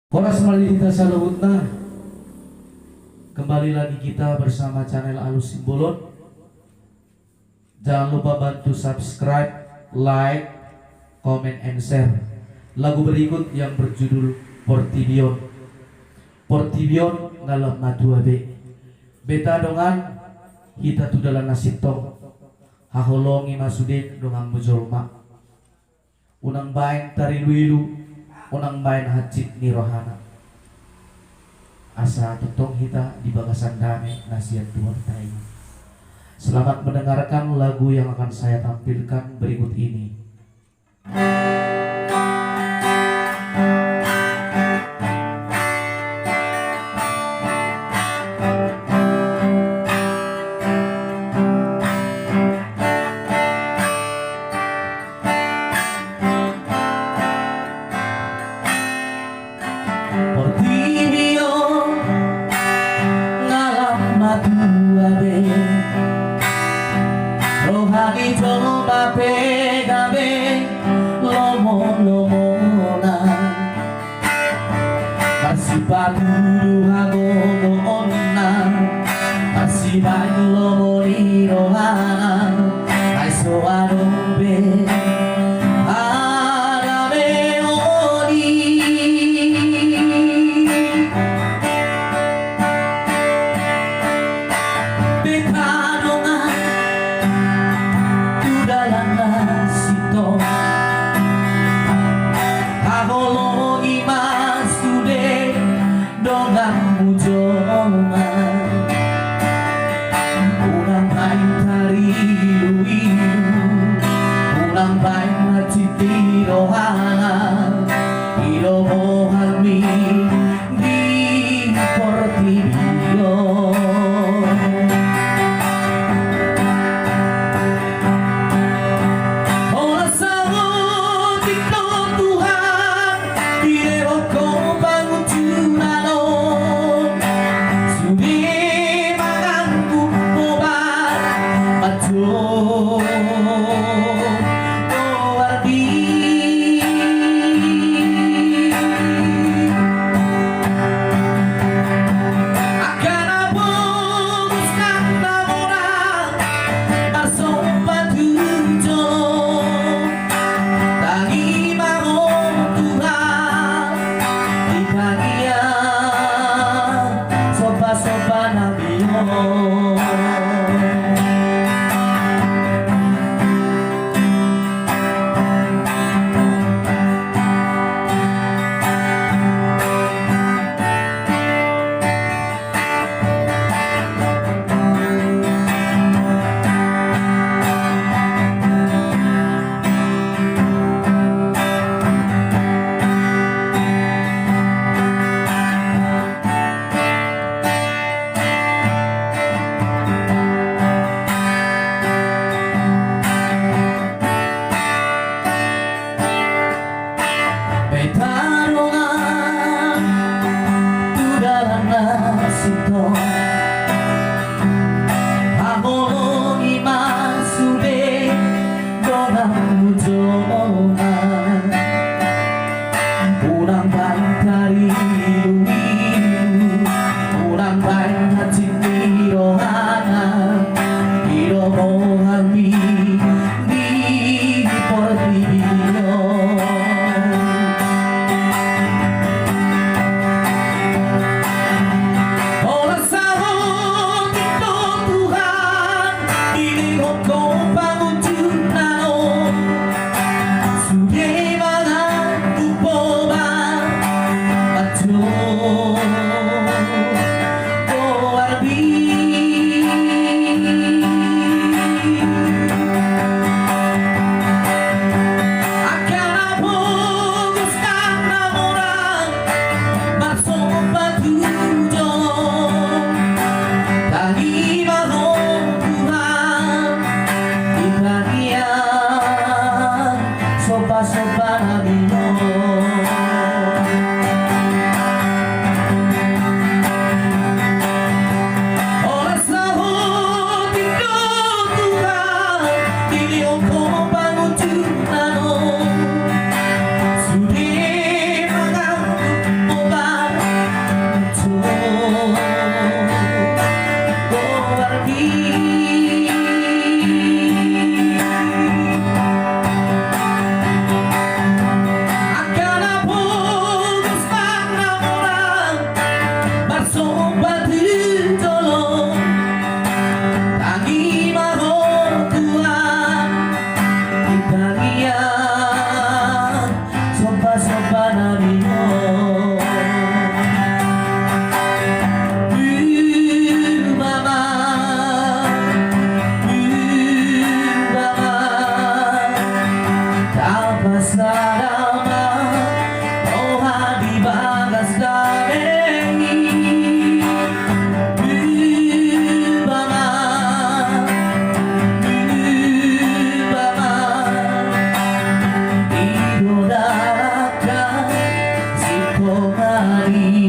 Horas Malidita Salawutna. Kembali lagi kita bersama channel Alus Simbolon. Jangan lupa bantu subscribe, like, comment, and share. Lagu berikut yang berjudul Portibion. Portibion ngalam madua be. Beta dongan hita tudala nasitong. Haholongi masudin dongan mujolma. Unang bain tariluilu. Unang bayan hajit ni rohana asa tutong hita di bagasan damai nasihat Tuhan tayo. Selamat mendengarkan lagu yang akan saya tampilkan berikut ini. Portibion ngalam madua be, rohani coba pegabe lomo-lomona, masih patudu hagogoona, masih baik lomo di rohana, aiso adobe. Hola, hari